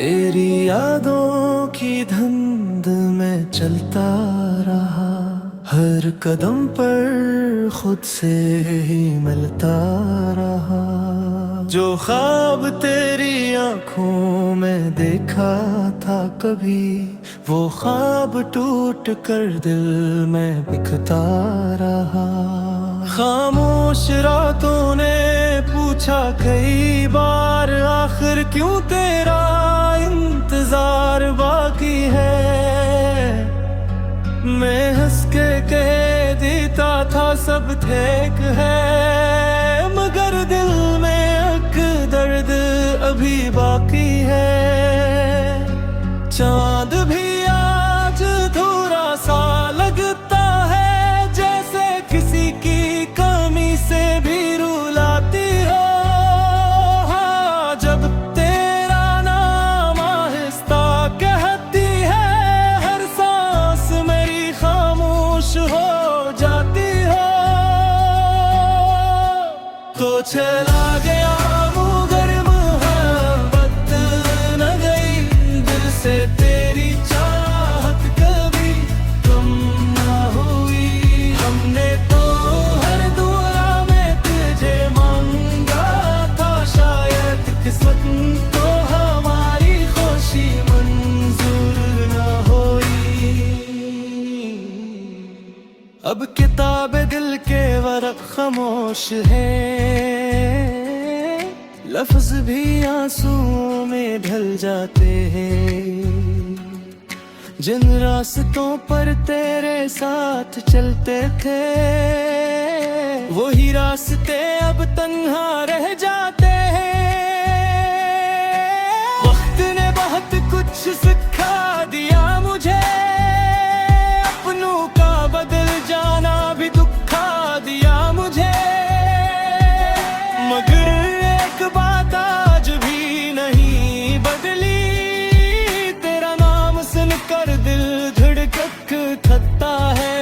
तेरी यादों की धुंध में चलता रहा, हर कदम पर खुद से ही मिलता रहा। जो ख्वाब तेरी आंखों में देखा था कभी, वो ख्वाब टूट कर दिल में बिखता रहा। खामोश रातों ने पूछा कई बार, आखिर क्यों तेरा इंतजार बाकी है। मैं हंस के कह देता था सब ठीक है, मगर दिल में एक दर्द अभी बाकी है। चांद भी आज थोड़ा सा लगता है, जैसे किसी की कमी से भी रुलाती हो। हाँ, जब तेरा नाम आहिस्ता कहती है, हर सांस मेरी खामोश हो जाती हो। तो चला गया मगर मोहब्बत न गई दिल से, तेरी चाहत कभी कम ना हुई। हमने तो हर दुआ में तुझे मांगा था, शायद किस्मत तो हमारी खुशी मंजूर ना हुई। अब किताब दिल के वरक़ खामोश है, लफ्ज भी आंसुओं में ढल जाते हैं। जिन रास्तों पर तेरे साथ चलते थे, वही रास्ते अब तन्हा रह जाते हैं। वक्त ने बहुत कुछ सिखा दिया मुझे, अपनों का बदल जाना भी दुखा दिया मुझे। मगर एक बात आज भी नहीं बदली, तेरा नाम सुनकर दिल धड़कक थकता है।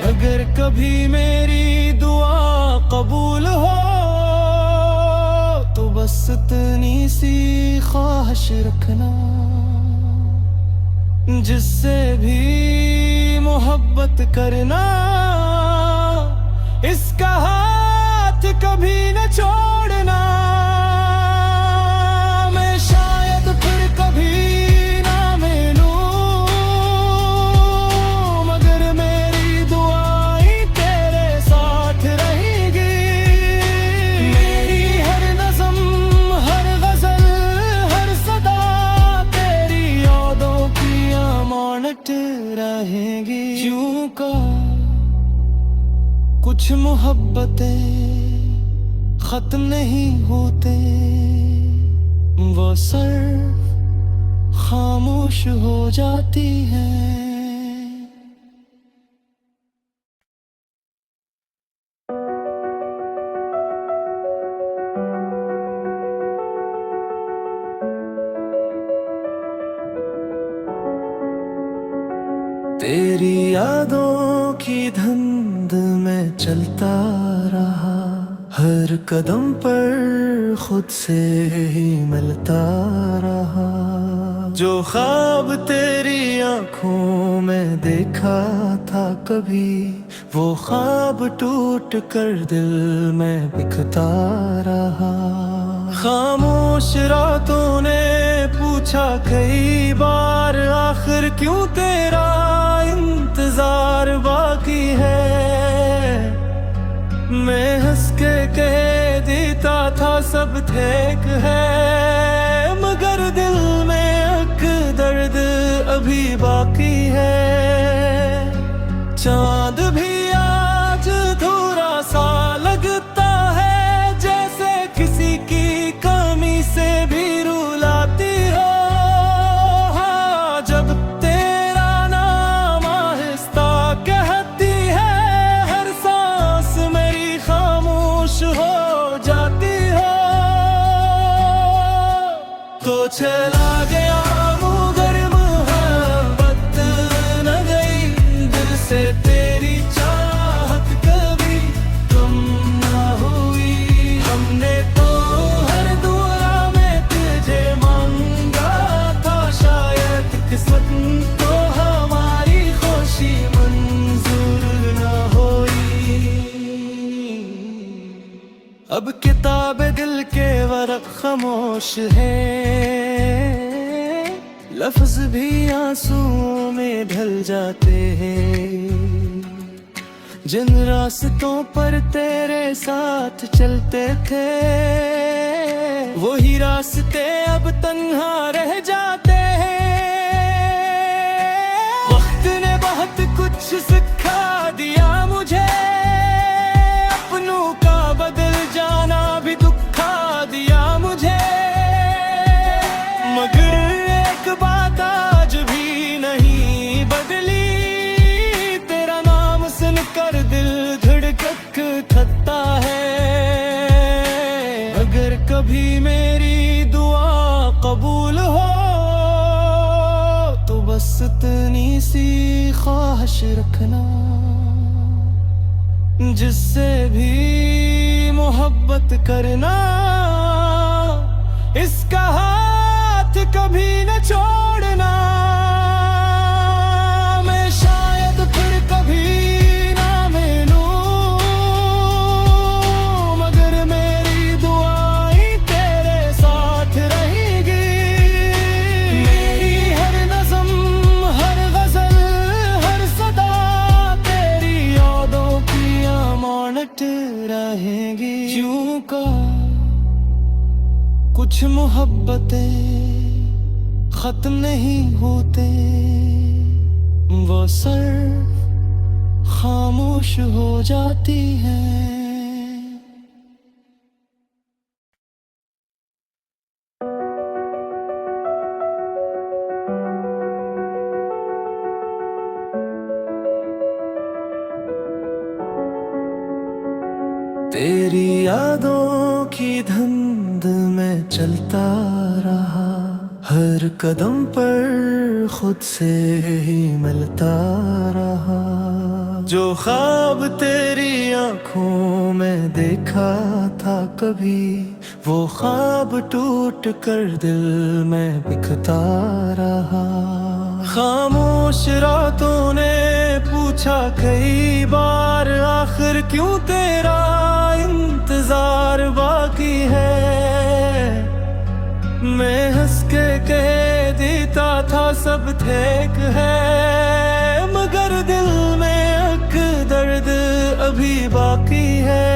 अगर कभी मेरी दुआ कबूल हो, तो बस इतनी सी ख्वाहिश रखना, जिससे भी मोहब्बत करना, इसका हाथ कभी न छोड़ना। मैं शायद फिर कभी ना मिलूं, मगर मेरी दुआएं तेरे साथ रहेगी। मेरी हर नज़म, हर गज़ल, हर सदा तेरी यादों की अमानत रहेगी। यूं का कुछ मोहब्बतें खत्म नहीं होते, वो सिर्फ खामोश हो जाती हैं। तेरी यादों की धुंध में चलता रहा, हर कदम पर खुद से ही मिलता रहा। जो ख्वाब तेरी आंखों में देखा था कभी, वो ख्वाब टूट कर दिल में बिखता रहा। खामोश रातों ने पूछा कई बार, आखिर क्यों तेरा इंतजार बाकी है। मैं हंस के कह देता था सब ठीक है, मगर दिल में एक दर्द अभी बाकी है। चांद भी आज थोड़ा सा लगता है, जैसे किसी की कमी से भी रुलाती हो। हाँ, जब तेरा नाम आहिस्ता कहती है, हर सांस मेरी खामोश हो जाती हो। तो चला गया मगर मोहब्बत न गई दिल से, तेरी चाहत कभी कम ना हुई। हमने तो हर दुआ में तुझे खामोश है, लफ्ज भी आंसुओं में ढल जाते हैं। जिन रास्तों पर तेरे साथ चलते थे, वही रास्ते अब तन्हा रह जाते हैं। वक्त ने बहुत कुछ सिखा दिया मुझे, अपनों का बदल जाना भी दुखा दिया मुझे। मगर एक बात आज भी नहीं बदली, तेरा नाम सुनकर दिल धड़कक थकता है। अगर कभी मेरी दुआ कबूल हो, तो बस इतनी सी ख्वाहिश रखना, जिससे भी मोहब्बत करना, इसका हाथ कभी न छोड़ना। मैं शायद फिर कभी ना मिलूं, मगर मेरी दुआएं तेरे साथ रहेगी। मेरी हर नज़म, हर गज़ल, हर सदा तेरी यादों की अमानत रहेगी। यूं का कुछ मोहब्बतें खत्म नहीं होते, वो सिर्फ खामोश हो जाती हैं। तेरी यादों की धुंध में चलता रहा, हर कदम पर खुद से ही मिलता रहा। जो ख्वाब तेरी आंखों में देखा था कभी, वो ख्वाब टूट कर दिल में बिखता रहा। खामोश रातों ने पूछा कई बार, आखिर क्यों तेरा इंतजार बाकी है। मैं हंस के कह देता था सब ठीक है, मगर दिल में एक दर्द अभी बाकी है।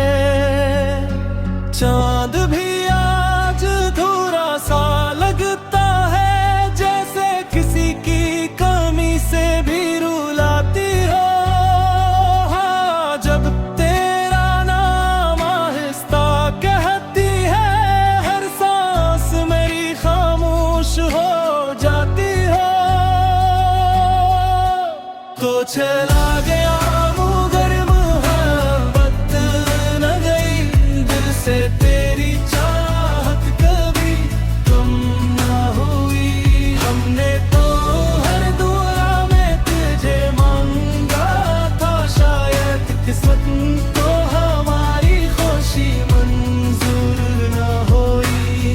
चांद भी आज थोड़ा सा लगता है, जैसे किसी की कमी से भी रुलाती हो। हाँ, जब तेरा नाम आहिस्ता कहती है, हर सांस मेरी खामोश हो जाती हो। तो चला गया मगर मोहब्बत न गई दिल से, तेरी चाहत कभी कम ना हुई। हमने तो हर दुआ में तुझे मांगा था, शायद किस्मत को हमारी खुशी मंजूर ना हुई।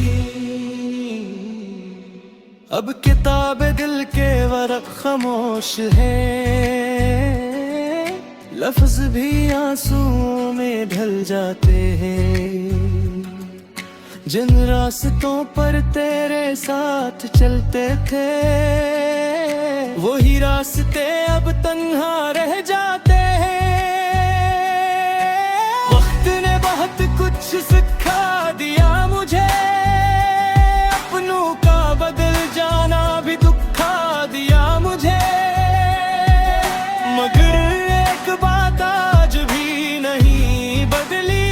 अब किताब दिल के वरक़ खामोश है, लफ्ज भी आंसुओं में ढल जाते हैं। जिन रास्तों पर तेरे साथ चलते थे, वही रास्ते अब तन्हा रह जाते हैं। वक्त ने बहुत कुछ सिखा दिया मुझे, अपनों का बदल जाना भी दुखा दिया मुझे। मगर एक बात आज भी नहीं बदली,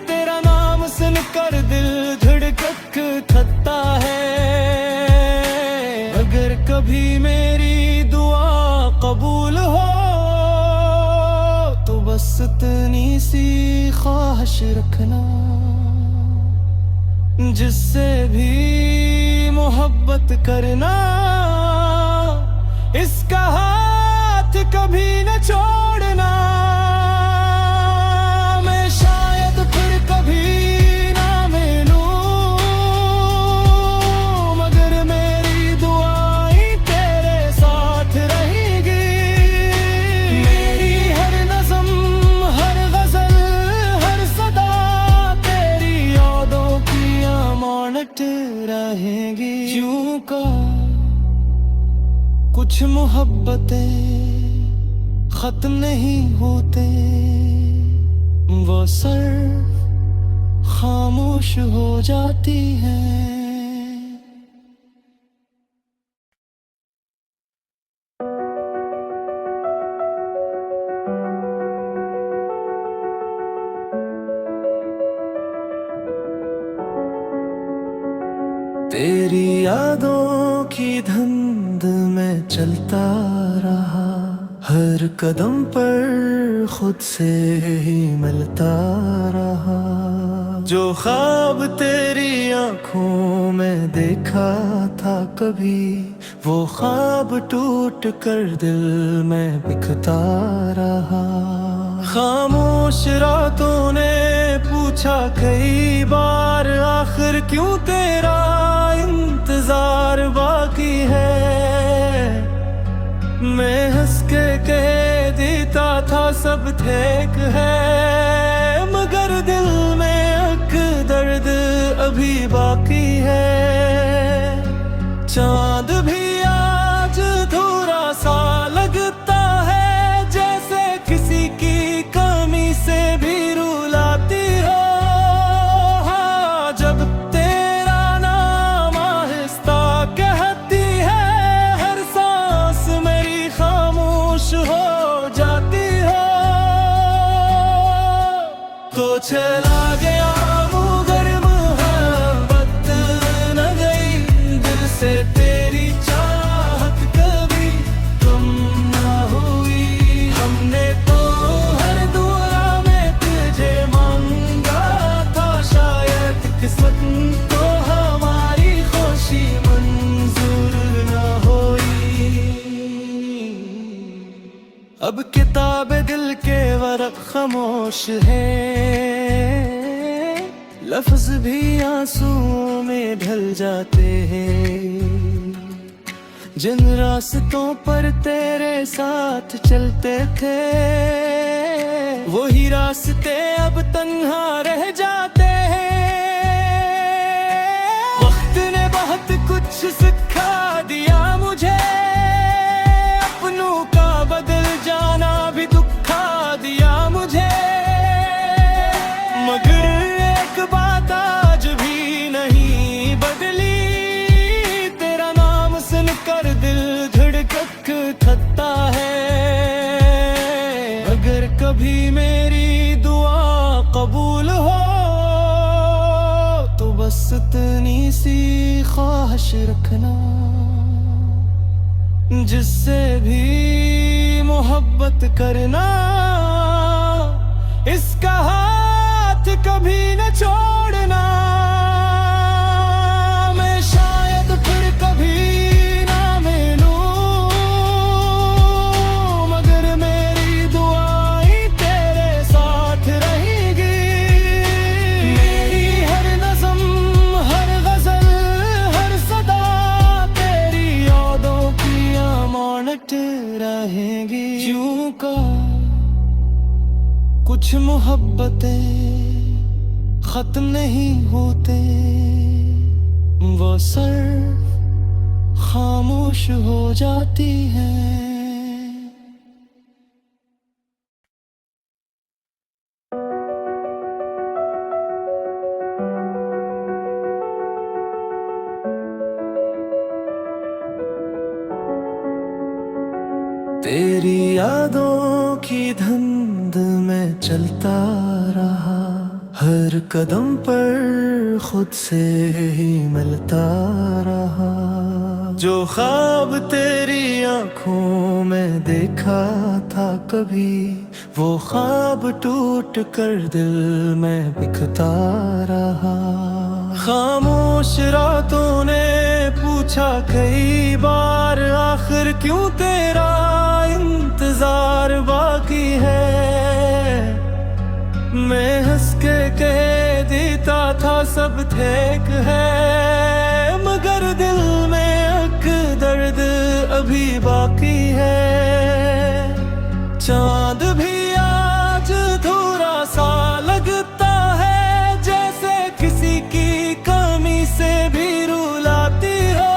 तेरा नाम सुनकर दिल धड़कक थकता है। अगर कभी मेरी दुआ कबूल हो, तो बस इतनी सी ख्वाहिश रखना, जिससे भी मोहब्बत करना, इसका हाथ कभी न छोड़ना। मैं शायद फिर कभी ना मिलूं, मगर मेरी दुआएं तेरे साथ रहेगी। मेरी हर नज़म, हर गज़ल, हर सदा तेरी यादों की कुछ मोहब्बतें खत्म नहीं होते, वो सिर्फ खामोश हो जाती हैं। तेरी यादों की धुंध में चलता रहा, हर कदम पर खुद से ही मिलता रहा। जो ख्वाब तेरी आंखों में देखा था कभी, वो ख्वाब टूट कर दिल में बिखता रहा। खामोश रातों ने पूछा कई बार, आखिर क्यों तेरा इंतजार बाकी है। मैं हंस के कह देता था सब ठीक है, मगर दिल में एक दर्द अभी बाकी है। चांद भी आज थोड़ा सा लगता है, जैसे किसी की कमी से भी रुलाती हो। हाँ, जब तेरा नाम आहिस्ता कहती है, हर सांस मेरी खामोश हो जाती हो। तो चला गया मगर मोहब्बत न गई दिल से, तेरी चाहत कभी कम ना हुई। हमने तो हर दुआ में तुझे मांगा था, शायद किस्मत को हमारी खुशी मंजूर ना हुई। अब किताब दिल के वरक़ खामोश है, लफ्ज भी आंसुओं में ढल जाते हैं। जिन रास्तों पर तेरे साथ चलते थे, वही रास्ते अब तन्हा रह जाते हैं। वक्त ने बहुत कुछ सिखा दिया मुझे, अपनों का बदल जाना भी दुखा दिया मुझे। मगर एक बात आज भी नहीं बदली, तेरा नाम सुनकर दिल धड़कक थकता है। अगर कभी मेरी दुआ कबूल हो, तो बस इतनी सी ख्वाहिश रखना, जिससे भी मोहब्बत करना, इसका हाथ कभी न छोड़ना। मैं शायद फिर कभी ना मिलूं, मगर मेरी दुआएं तेरे साथ रहेगी। मेरी हर नज़म, हर गज़ल, हर सदा तेरी यादों की अमानत रहेगी। यूं का कुछ मोहब्बतें खत्म नहीं होते, वो सिर्फ खामोश हो जाती हैं। तेरी यादों की धुंध में चलता रहा, हर कदम पर खुद से ही मिलता रहा। जो ख्वाब तेरी आंखों में देखा था कभी, वो ख्वाब टूट कर दिल में बिखता रहा। खामोश रातों ने पूछा कई बार, आखिर क्यों तेरा इंतजार बाकी है। मैं हंस के कह देता था सब ठीक है, मगर दिल में एक दर्द अभी बाकी है। चांद भी आज थोड़ा सा लगता है, जैसे किसी की कमी से भी रुलाती हो।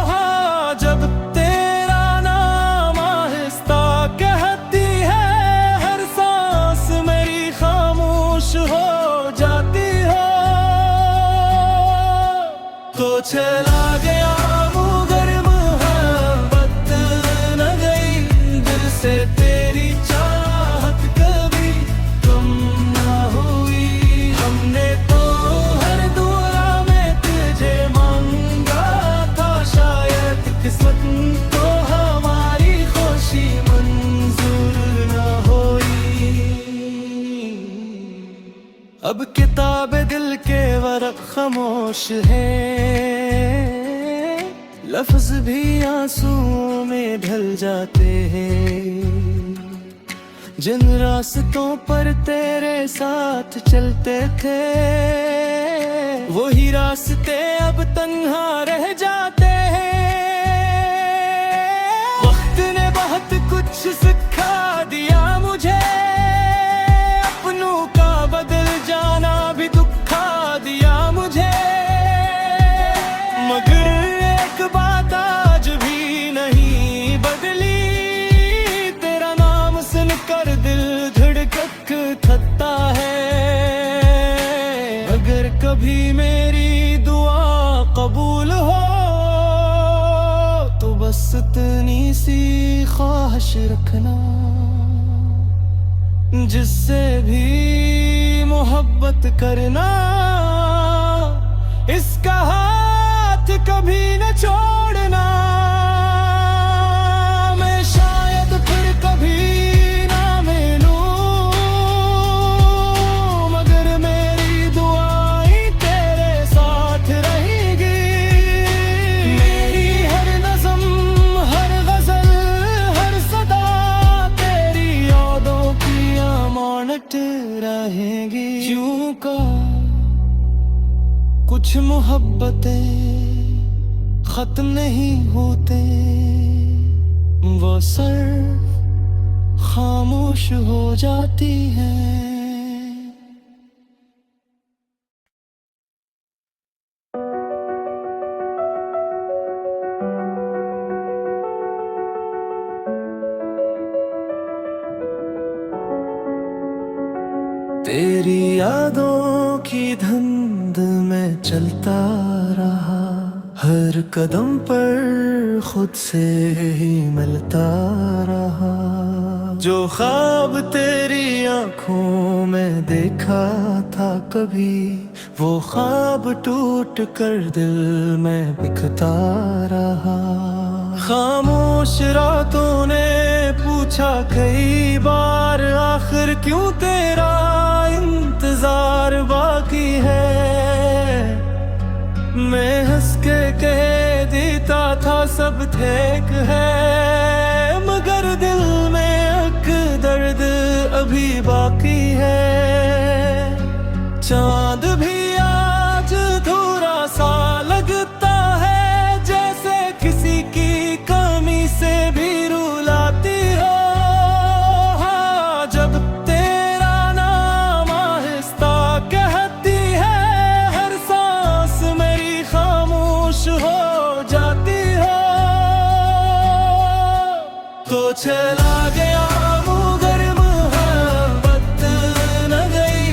हाँ, जब तेरा चला गया मगर मोहब्बत न गई दिल से तेरी चाहत कभी कम ना हुई। हमने तो हर दुआ में तुझे मांगा था, शायद किस्मत को हमारी खुशी मंजूर न हुई। अब किताब दिल के वरक़ खामोश है, लफ्ज़ भी आंसुओं में ढल जाते हैं। जिन रास्तों पर तेरे साथ चलते थे वही रास्ते अब तन्हा रह जाते हैं। वक्त ने बहुत कुछ सिखा दिया मुझे, अपनों का बदल जाना भी दुखा दिया मुझे। मगर एक बात आज भी नहीं बदली, तेरा नाम सुनकर दिल धड़कक थकता है। अगर कभी मेरी दुआ कबूल हो तो बस इतनी सी ख्वाहिश रखना, जिससे भी मोहब्बत करना, इसका हाथ कभी न छोड़ना। मैं शायद फिर कभी ना मिलूं, मगर मेरी दुआएं तेरे साथ रहेगी। मेरी हर नज़म, हर गज़ल, हर सदा तेरी यादों की अमानत रहेगी। यूं का कुछ मोहब्बतें खत्म नहीं होते, वो सिर्फ खामोश हो जाती हैं। तेरी यादों की धुंध में चलता रहा, हर कदम पर खुद से ही मिलता रहा। जो ख्वाब तेरी आंखों में देखा था कभी, वो ख्वाब टूट कर दिल में बिखता रहा। खामोश रातों ने पूछा कई बार, आखिर क्यों तेरा इंतजार बाकी है। मैं हंस के कह देता था सब ठीक है, मगर दिल में एक दर्द अभी बाकी है। चांद भी आज थोड़ा सा लगता है, जैसे किसी की कमी से भी रुलाती हो। हाँ, जब तेरा नाम आहिस्ता कहती है, हर सांस मेरी खामोश हो जाती हो। तो चला गया मगर मोहब्बत न गई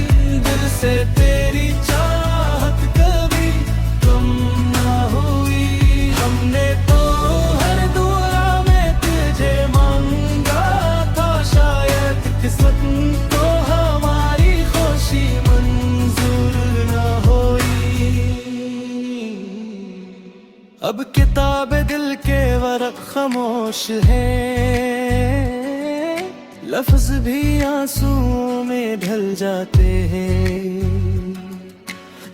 दिल से तेरी चाहत कभी कम ना हुई। हमने तो हर दुआ में तुझे मांगा था, शायद किस्मत को हमारी खुशी मंजूर न हुई। अब किताब दिल के वरक़ खामोश है, लफ्ज़ भी आंसुओं में ढल जाते हैं।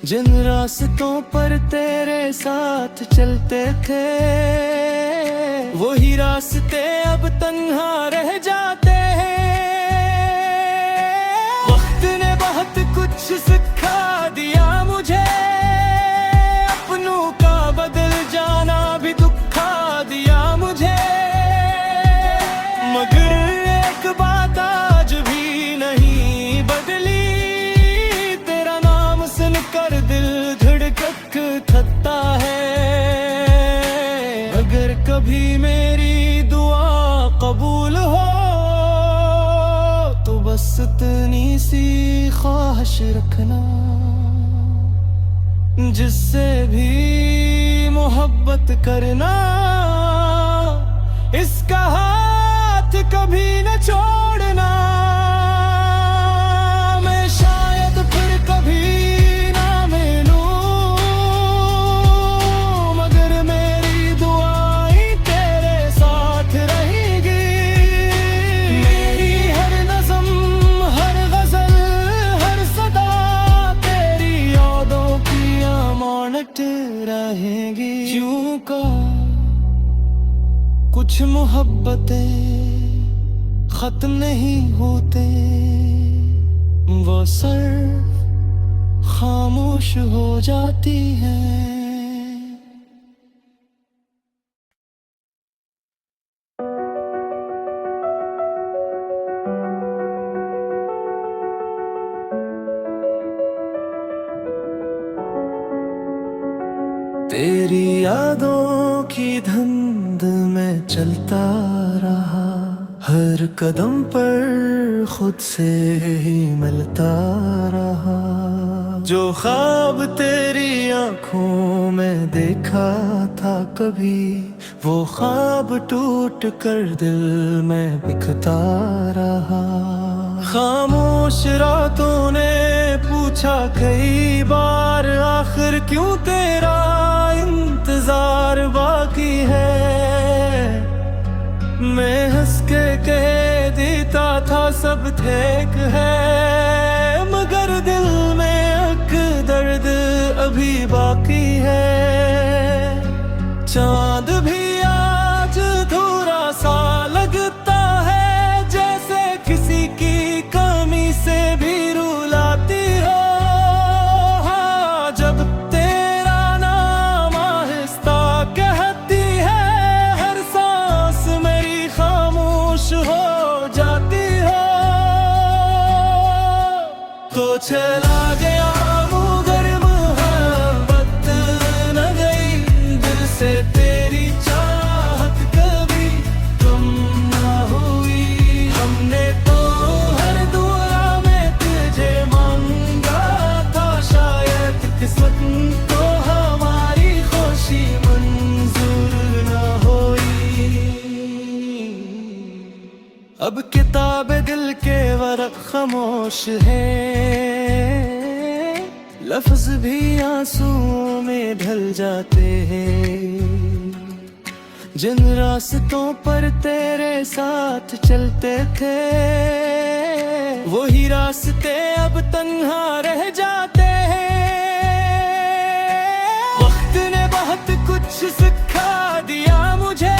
जिन रास्तों पर तेरे साथ चलते थे वही रास्ते अब तन्हा रह जाते हैं। वक्त ने बहुत कुछ सिखा दिया मुझे, अपनों का बदल जाना भी दुखा दिया मुझे। मगर एक बात आज भी नहीं बदली, तेरा नाम सुनकर दिल धड़कक थकता है। अगर कभी मेरी दुआ कबूल हो तो बस इतनी सी ख्वाहिश रखना, जिससे भी मोहब्बत करना, इसका हाथ कभी न छोड़ना। मैं शायद फिर कभी ना मिलूं, मगर मेरी दुआएं तेरे साथ रहेगी। मेरी हर नज़म, हर गज़ल, हर सदा तेरी यादों की अमानत रहेगी। यूं का कुछ मोहब्बतें खत्म नहीं होते, वो सिर्फ खामोश हो जाती हैं। तेरी यादों की धुंध में चलता रहा, हर कदम पर खुद से ही मिलता रहा। जो ख्वाब तेरी आंखों में देखा था कभी, वो ख्वाब टूट कर दिल में बिखता रहा। खामोश रातों ने पूछा कई बार, आखिर क्यों तेरा इंतजार बाकी है। मैं हंस के कह देता था सब ठीक है, मगर दिल में एक दर्द अभी बाकी है। चांद भी आज थोड़ा सा लगता है, जैसे किसी की कमी से भी रुलाती हो। हाँ, जब तेरा नाम आहिस्ता कहती है, हर सांस मेरी खामोश हो जाती हो। तो चला गया मगर मोहब्बत न गई, दिल से तेरी चाहत कभी कम ना हुई। हमने तो हर दुआ में तुझे मांगा था, शायद किस्मत को हमारी खुशी मंजूर ना हुई। अब किताब दिल के वर्क खामोश है, लफ्ज भी आंसुओं में ढल जाते हैं। जिन रास्तों पर तेरे साथ चलते थे, वही रास्ते अब तन्हा रह जाते हैं। वक्त ने बहुत कुछ सिखा दिया मुझे,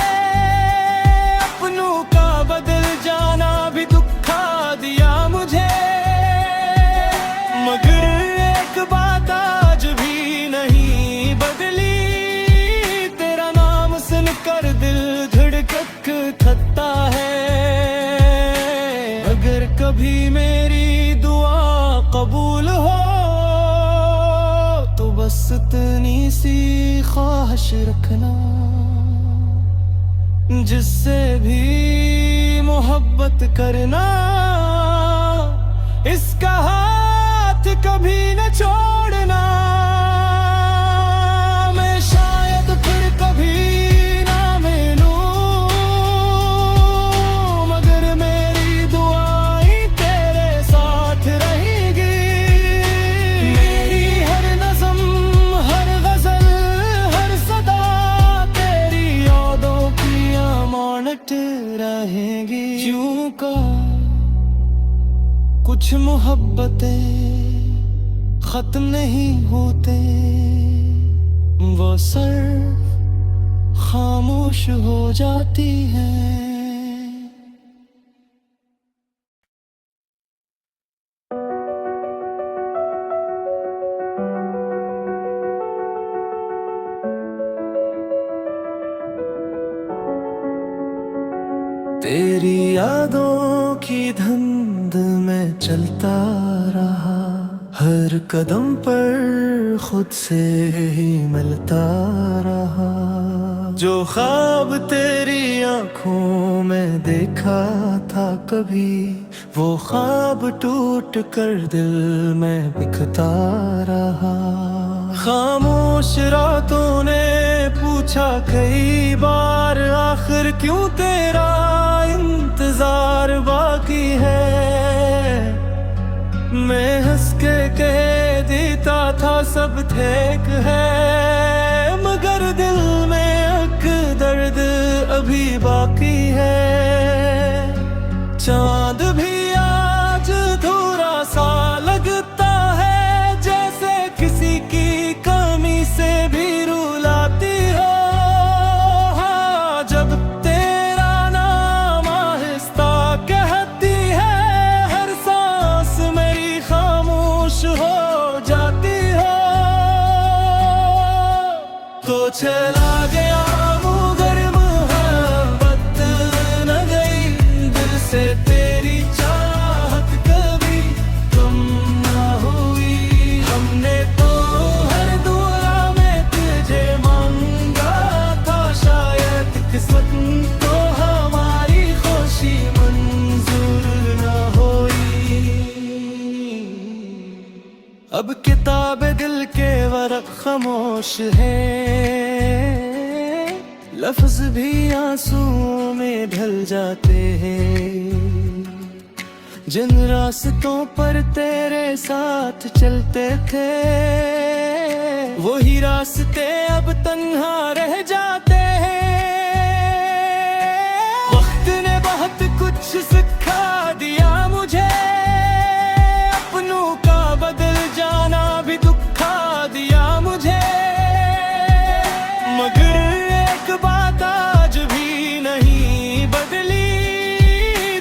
अपनों का बदल जाना भी दुखा दिया मुझे। मगर एक बात आज भी नहीं बदली, तेरा नाम सुनकर दिल धड़कक थकता है। अगर कभी मेरी दुआ कबूल हो, तो बस इतनी सी ख्वाहिश रखना, जिससे भी मोहब्बत करना, इसका हाथ कभी न छोड़ना। मैं शायद फिर कभी ना मिलूं, मगर मेरी दुआएं तेरे साथ रहेगी। मेरी हर नज़म, हर गज़ल, हर सदा तेरी यादों की अमानत रहेगी। यूं का कुछ मोहब्बतें खत्म नहीं होते, वो सिर्फ खामोश हो जाती हैं। तेरी यादों की धुंध में चलता रहा, हर कदम पर खुद से ही मिलता रहा। जो ख्वाब तेरी आंखों में देखा था कभी, वो ख्वाब टूट कर दिल में बिखता रहा। खामोश रातों ने पूछा कई बार, आखिर क्यों तेरा इंतजार बाकी है। मैं हंस के कह देता था सब ठीक है, मगर दिल में एक दर्द अभी बाकी है। चांद भी आज थोड़ा सा लगता है, जैसे किसी की कमी से भी रुलाती हो। हाँ, जब तेरा नाम आहिस्ता कहती है, हर सांस मेरी खामोश हो जाती हो। तो चला गया मगर मोहब्बत न गई दिल से, तेरी चाहत कभी कम ना हुई। हमने तो हर दुआ में तुझे मांगा था, शायद किस्मत तो हमारी खुशी मंजूर ना हुई। अब किताब दिल के वरक़ खामोश है, लफ्ज भी आंसुओं में ढल जाते हैं। जिन रास्तों पर तेरे साथ चलते थे, वही रास्ते अब तन्हा रह जाते हैं। वक्त ने बहुत कुछ सिखा दिया मुझे, अपनों का बदल जाना भी दुखा दिया मुझे। मगर एक बात आज भी नहीं बदली,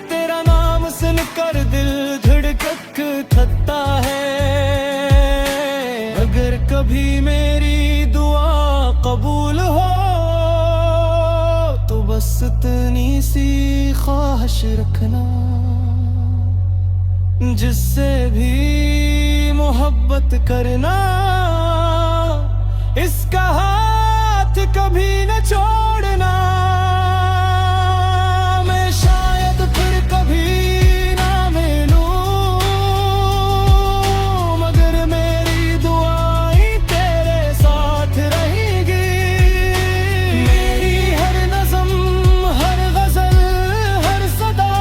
तेरा नाम सुनकर दिल धड़कक थकता है। अगर कभी मेरी दुआ कबूल हो, तो बस इतनी सी ख्वाहिश रखना, जिससे भी मोहब्बत करना, इसका हाथ कभी न छोड़ना। मैं शायद फिर कभी ना मिलूं, मगर मेरी दुआएं तेरे साथ रहेगी। मेरी हर नज़म, हर गज़ल, हर सदा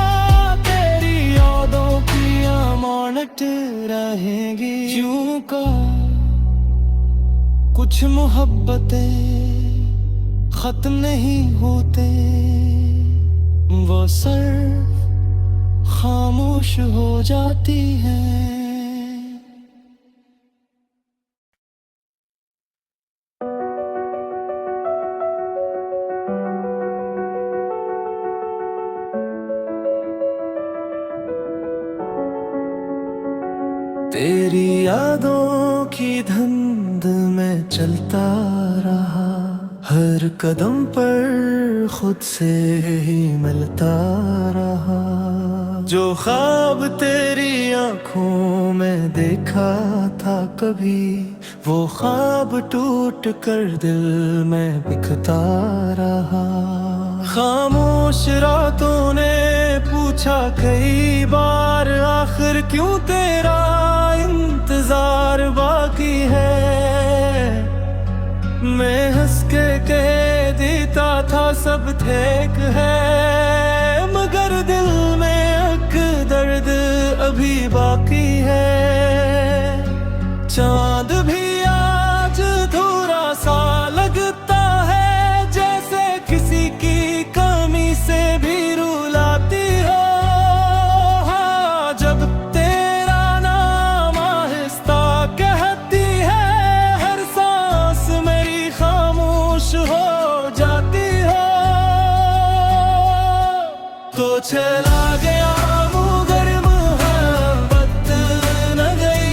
तेरी यादों की अमानत रहेगी। यूं का कुछ मोहब्बतें खत्म नहीं होते, वो सिर्फ खामोश हो जाती हैं। तेरी यादों की धुंध में चलता रहा, हर कदम पर खुद से ही मिलता रहा। जो ख्वाब तेरी आंखों में देखा था कभी, वो ख्वाब टूट कर दिल में बिखता रहा। खामोश रातों ने पूछा कई बार, आखिर क्यों तेरा इंतजार बाकी है। मैं हंस के कह देता था सब ठीक है, मगर दिल में एक दर्द अभी बाकी है। चांद भी आज थोड़ा सा लगता है, जैसे किसी की कमी से भी रुलाती हो। हाँ, जब तेरा नाम आहिस्ता कहती है, हर सांस मेरी खामोश हो जाती हो। तो चला गया मगर मोहब्बत न गई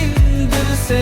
दिल से,